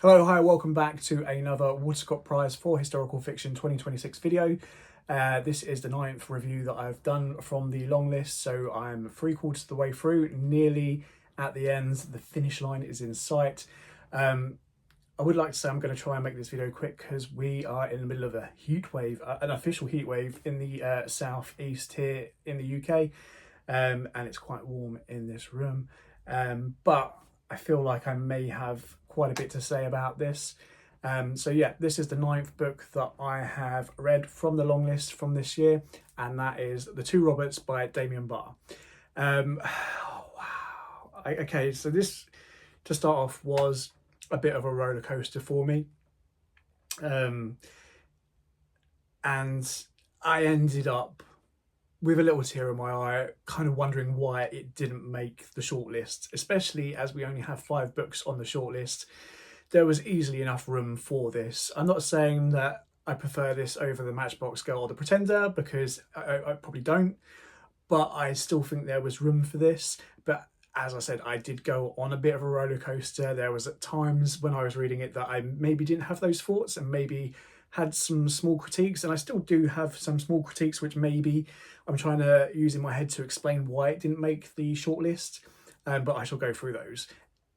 Hello, hi, welcome back to another Watercott Prize for Historical Fiction 2026 video. This is the ninth review that I've done from the long list, so I'm 3/4 of the way through, nearly at the end. The finish line is in sight. I would like to say I'm going to try and make this video quick because we are in the middle of a heat wave, an official heat wave in the southeast here in the UK, and it's quite warm in this room. But I feel like I may have quite a bit to say about this. So yeah, this is the ninth book that I have read from the long list from this year, and that is The Two Roberts by Damian Barr. Wow. Okay, so this, to start off, was a bit of a roller coaster for me. And I ended up with a little tear in my eye, kind of wondering why it didn't make the shortlist, especially as we only have 5 books on the shortlist. There was easily enough room for this. I'm not saying that I prefer this over The Matchbox Girl or The Pretender, because I probably don't, but I still think there was room for this. But as I said, I did go on a bit of a roller coaster. There was at times when I was reading it that I maybe didn't have those thoughts and maybe had some small critiques, and I still do have some small critiques which maybe I'm trying to use in my head to explain why it didn't make the shortlist, but I shall go through those.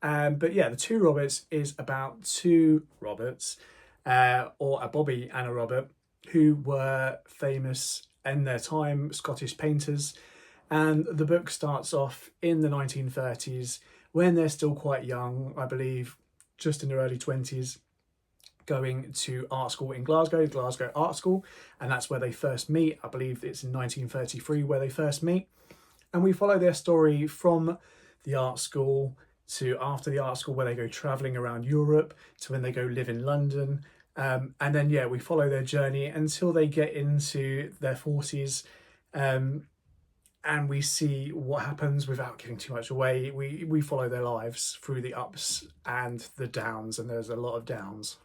But yeah, The Two Roberts is about two Roberts, or a Bobby and a Robert, who were famous in their time Scottish painters. And the book starts off in the 1930s when they're still quite young, I believe just in their early 20s, going to art school in Glasgow Art School, and that's where they first meet. I believe it's in 1933 where they first meet. And we follow their story from the art school to after the art school, where they go travelling around Europe, to when they go live in London. And then, yeah, we follow their journey until they get into their 40s. And we see what happens without giving too much away. We follow their lives through the ups and the downs, and there's a lot of downs.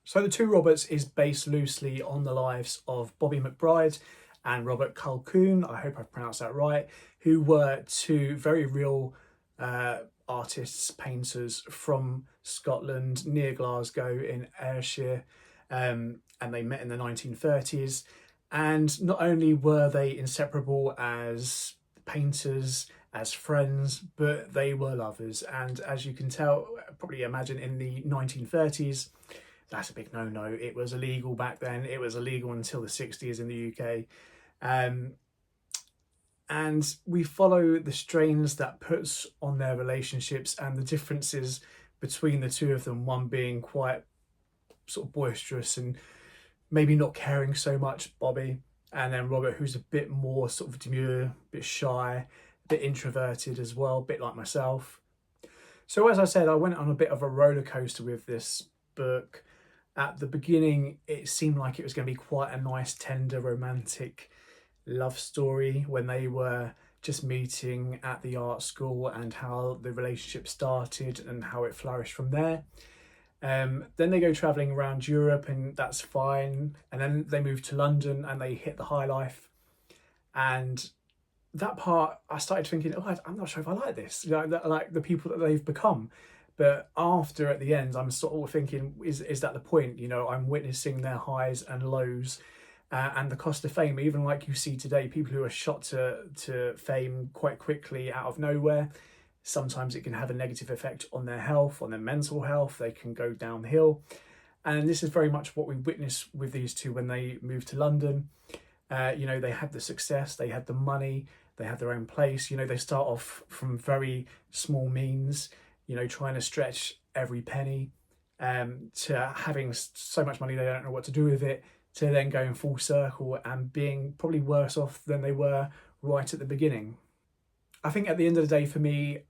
So The Two Roberts is based loosely on the lives of Bobby MacBryde and Robert Colquhoun, I hope I've pronounced that right, who were two very real artists, painters from Scotland, near Glasgow in Ayrshire, and they met in the 1930s. And not only were they inseparable as painters, as friends, but they were lovers. And as you can tell, probably imagine, in the 1930s, that's a big no-no. It was illegal back then. It was illegal until the 60s in the UK. And we follow the strains that puts on their relationships and the differences between the two of them, one being quite sort of boisterous and maybe not caring so much, Bobby, and then Robert, who's a bit more sort of demure, a bit shy, a bit introverted as well, a bit like myself. So as I said, I went on a bit of a roller coaster with this book. At the beginning, it seemed like it was going to be quite a nice, tender, romantic love story when they were just meeting at the art school, and how the relationship started and how it flourished from there. Then they go travelling around Europe, and that's fine. And then they move to London and they hit the high life. And that part, I started thinking, oh, I'm not sure if I like this, like the people that they've become. But after, at the end, I'm sort of thinking, is that the point? You know, I'm witnessing their highs and lows, and the cost of fame. Even like you see today, people who are shot to fame quite quickly out of nowhere. Sometimes it can have a negative effect on their health, on their mental health. They can go downhill. And this is very much what we witness with these two when they move to London. You know, they had the success, they had the money, they had their own place. You know, they start off from very small means, you know, trying to stretch every penny, to having so much money they don't know what to do with it, to then going full circle and being probably worse off than they were right at the beginning. I think at the end of the day, for me,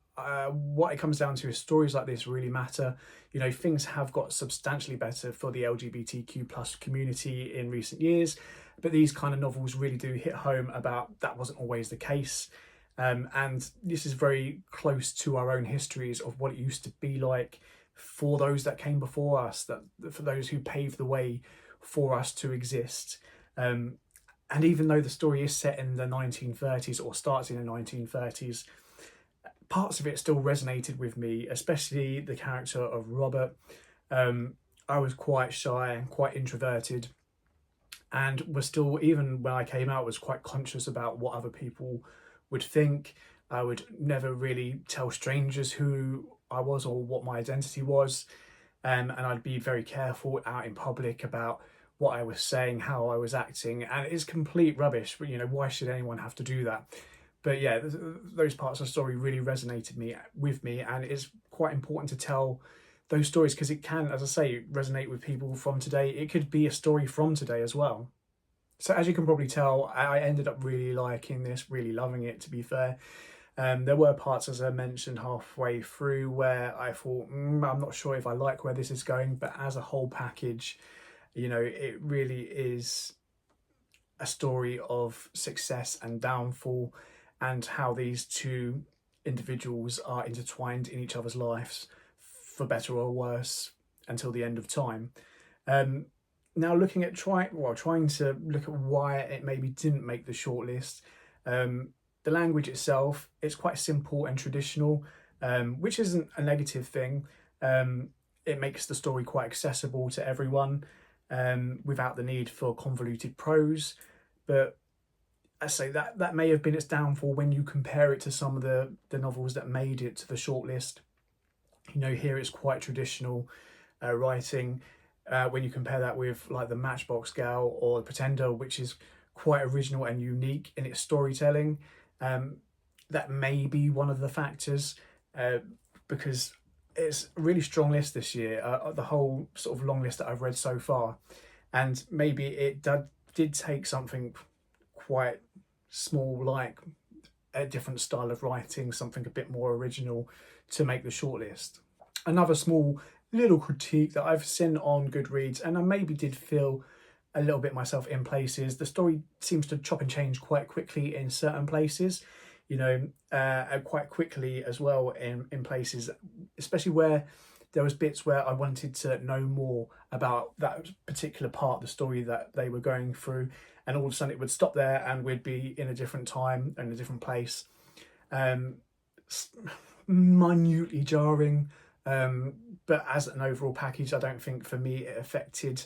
what it comes down to is stories like this really matter. You know, things have got substantially better for the LGBTQ plus community in recent years, but these kind of novels really do hit home about that wasn't always the case. And this is very close to our own histories of what it used to be like for those that came before us, that for those who paved the way for us to exist. And even though the story is set in the 1930s, or starts in the 1930s, parts of it still resonated with me, especially the character of Robert. I was quite shy and quite introverted, and was still, even when I came out, was quite conscious about what other people would think. I would never really tell strangers who I was or what my identity was, and I'd be very careful out in public about what I was saying, how I was acting, and it's complete rubbish. But why should anyone have to do that? But yeah, those parts of the story really resonated with me, and it's quite important to tell those stories because it can, as I say, resonate with people from today. It could be a story from today as well. So as you can probably tell, I ended up really liking this, really loving it, to be fair. There were parts, as I mentioned, halfway through where I thought, I'm not sure if I like where this is going, but as a whole package, it really is a story of success and downfall, and how these two individuals are intertwined in each other's lives, for better or worse, until the end of time. Now, looking at trying to look at why it maybe didn't make the shortlist. The language itself, it's quite simple and traditional, which isn't a negative thing. It makes the story quite accessible to everyone, without the need for convoluted prose. But I say that may have been its downfall when you compare it to some of the novels that made it to the shortlist. Here it's quite traditional writing. When you compare that with like the Matchbox Gal or the Pretender, which is quite original and unique in its storytelling, that may be one of the factors, because it's a really strong list this year, the whole sort of long list that I've read so far, and maybe it did take something quite small, like a different style of writing, something a bit more original, to make the shortlist. Another small little critique that I've seen on Goodreads, and I maybe did feel a little bit myself in places, the story seems to chop and change quite quickly in certain places, quite quickly as well in places, especially where there was bits where I wanted to know more about that particular part of the story that they were going through, and all of a sudden it would stop there and we'd be in a different time and a different place. Minutely jarring, but as an overall package, I don't think for me it affected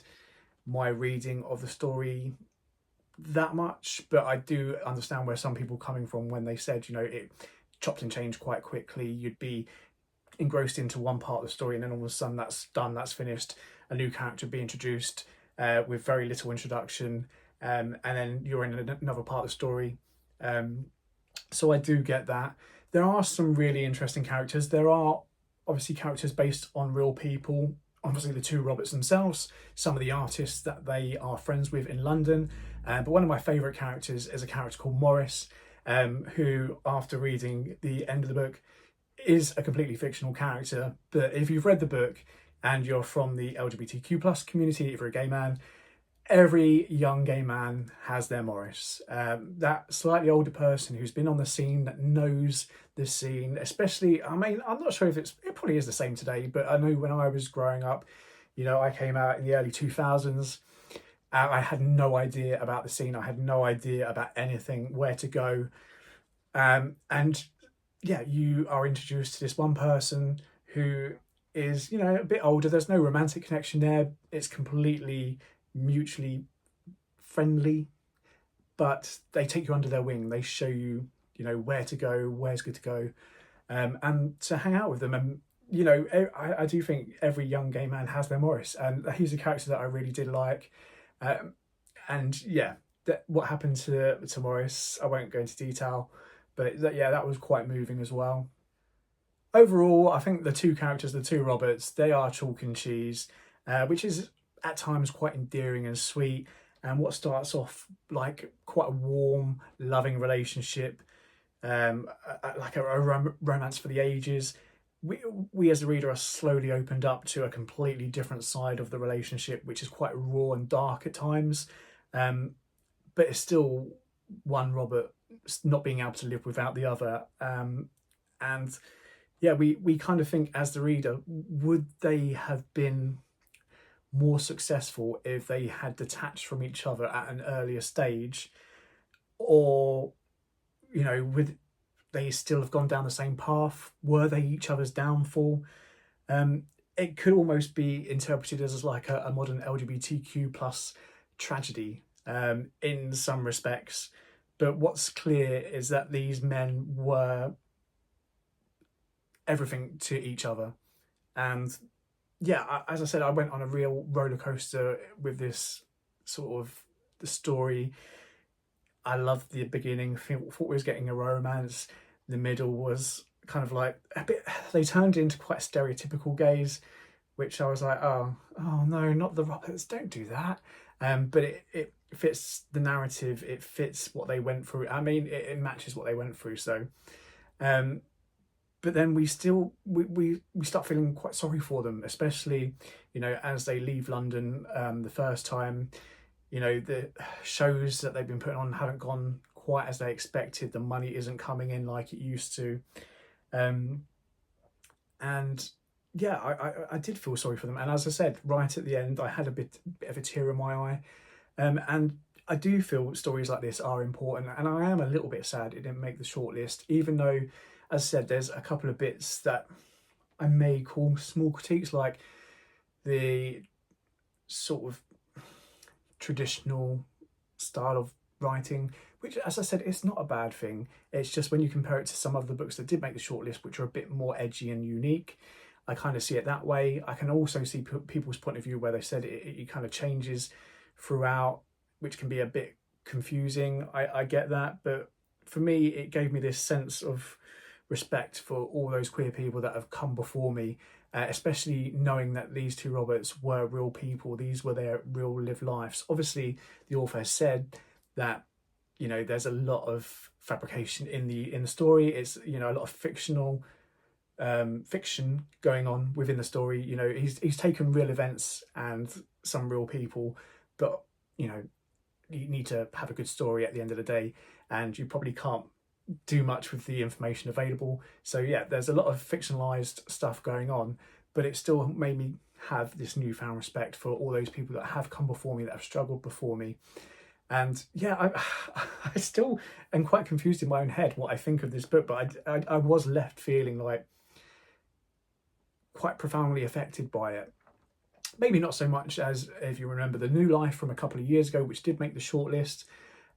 my reading of the story that much. But I do understand where some people are coming from when they said, it chopped and changed quite quickly. You'd be engrossed into one part of the story, and then all of a sudden that's done, that's finished, a new character be introduced with very little introduction, and then you're in another part of the story. So I do get that. There are some really interesting characters. There are obviously characters based on real people, obviously the two Roberts themselves, some of the artists that they are friends with in London. But one of my favourite characters is a character called Morris, who, after reading the end of the book, is a completely fictional character. But if you've read the book and you're from the LGBTQ plus community, if you're a gay man, every young gay man has their Morris. That slightly older person who's been on the scene, that knows the scene, especially, I'm not sure if it probably is the same today, but I know when I was growing up, I came out in the early 2000s. I had no idea about the scene. I had no idea about anything, where to go. And yeah, you are introduced to this one person who is, a bit older. There's no romantic connection there. It's completely mutually friendly, but they take you under their wing. They show you, where to go, where's good to go, and to hang out with them. And I do think every young gay man has their Morris, and he's a character that I really did like. And yeah, what happened to Morris, I won't go into detail, but that was quite moving as well. Overall, I think the two characters, the two Roberts, they are chalk and cheese, which is at times quite endearing and sweet, and what starts off like quite a warm, loving relationship, like a romance for the ages. We as a reader are slowly opened up to a completely different side of the relationship, which is quite raw and dark at times, but it's still one Robert not being able to live without the other, and yeah, we kind of think as the reader, would they have been more successful if they had detached from each other at an earlier stage, or would they still have gone down the same path? Were they each other's downfall? it could almost be interpreted as like a modern LGBTQ plus tragedy in some respects. But what's clear is that these men were everything to each other. And yeah, as I said, I went on a real roller coaster with this sort of the story. I loved the beginning, thought we was getting a romance. The middle was kind of like a bit, they turned into quite stereotypical gays, which I was like, oh no, not the Roberts, don't do that. But it fits the narrative, it fits what they went through. I mean, it matches what they went through. So, but then we still we start feeling quite sorry for them, especially, you know, as they leave London the first time. You know, the shows that they've been putting on haven't gone quite as they expected. The money isn't coming in like it used to. And yeah, I did feel sorry for them. And as I said, right at the end, I had a bit of a tear in my eye. And I do feel stories like this are important. And I am a little bit sad it didn't make the shortlist, even though, as I said, there's a couple of bits that I may call small critiques, like the sort of traditional style of writing, which, as I said, it's not a bad thing. It's just when you compare it to some of the books that did make the shortlist, which are a bit more edgy and unique, I kind of see it that way. I can also see people's point of view where they said it kind of changes throughout, which can be a bit confusing. I get that, but for me, it gave me this sense of respect for all those queer people that have come before me, especially knowing that these two Roberts were real people. These were their real lived lives. Obviously, the author has said that, you know, there's a lot of fabrication in the story. It's, you know, a lot of fictional fiction going on within the story. You know, he's taken real events and some real people, but, you know, you need to have a good story at the end of the day, and you probably can't do much with the information available. So yeah, there's a lot of fictionalized stuff going on, but it still made me have this newfound respect for all those people that have come before me, that have struggled before me. And yeah, I still am quite confused in my own head what I think of this book, but I was left feeling like quite profoundly affected by it. Maybe not so much as if you remember The New Life from a couple of years ago, which did make the shortlist.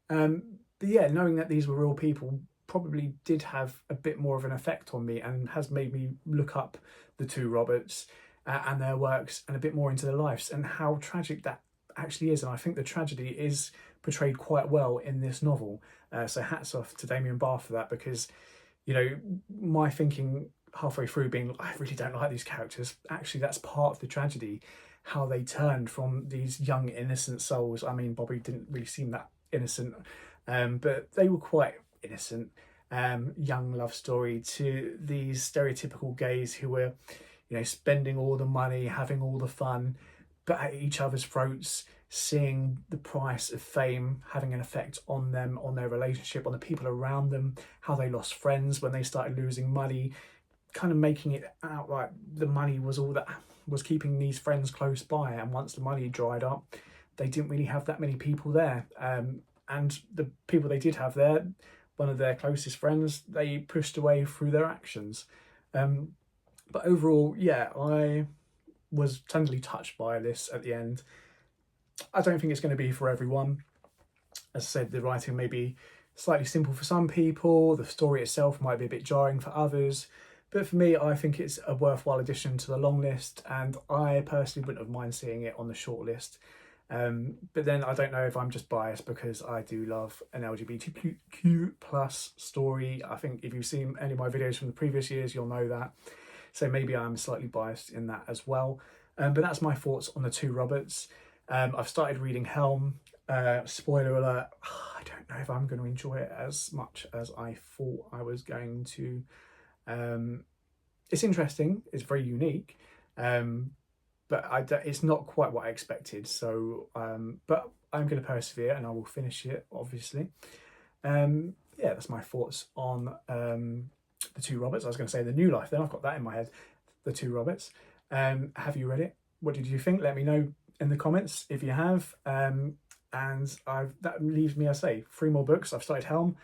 But yeah, knowing that these were real people probably did have a bit more of an effect on me, and has made me look up the two Roberts and their works, and a bit more into their lives and how tragic that actually is. And I think the tragedy is portrayed quite well in this novel. So hats off to Damian Barr for that, because, you know, my thinking halfway through being, I really don't like these characters. Actually, that's part of the tragedy, how they turned from these young, innocent souls. I mean, Bobby didn't really seem that innocent, but they were quite innocent, young love story, to these stereotypical gays who were, you know, spending all the money, having all the fun, but at each other's throats, seeing the price of fame having an effect on them, on their relationship, on the people around them, how they lost friends when they started losing money, kind of making it out like the money was all that was keeping these friends close by. And once the money dried up, they didn't really have that many people there. And the people they did have there, one of their closest friends, they pushed away through their actions. But overall, yeah, I was tenderly touched by this at the end. I don't think it's going to be for everyone. As I said, the writing may be slightly simple for some people, the story itself might be a bit jarring for others, but for me, I think it's a worthwhile addition to the long list, and I personally wouldn't have mind seeing it on the short list. But then I don't know if I'm just biased, because I do love an LGBTQ plus story. I think if you've seen any of my videos from the previous years, you'll know that. So maybe I'm slightly biased in that as well. But that's my thoughts on the two Roberts. I've started reading Helm. Spoiler alert, I don't know if I'm going to enjoy it as much as I thought I was going to. It's interesting, it's very unique, but it's not quite what I expected. So, but I'm going to persevere and I will finish it, obviously. Yeah, that's my thoughts on the two Roberts. I was going to say The New Life, then I've got that in my head. The two Roberts. Have you read it? What did you think? Let me know in the comments if you have. And that leaves me, I say, 3 more books. I've started Helm,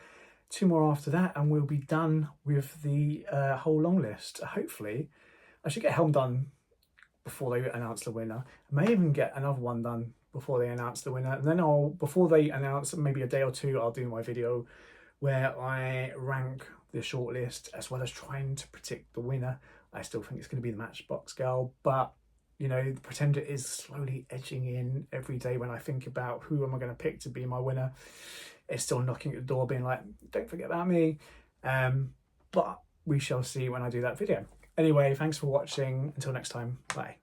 2 more after that, and we'll be done with the whole long list. Hopefully, I should get Helm done before they announce the winner. I may even get another one done before they announce the winner. And then before they announce, maybe a day or two, I'll do my video where I rank the shortlist as well as trying to predict the winner. I still think it's going to be the Matchbox Girl, but you know, the Pretender is slowly edging in every day. When I think about who am I going to pick to be my winner, it's still knocking at the door being like, don't forget about me. But we shall see when I do that video. Anyway, thanks for watching. Until next time, bye.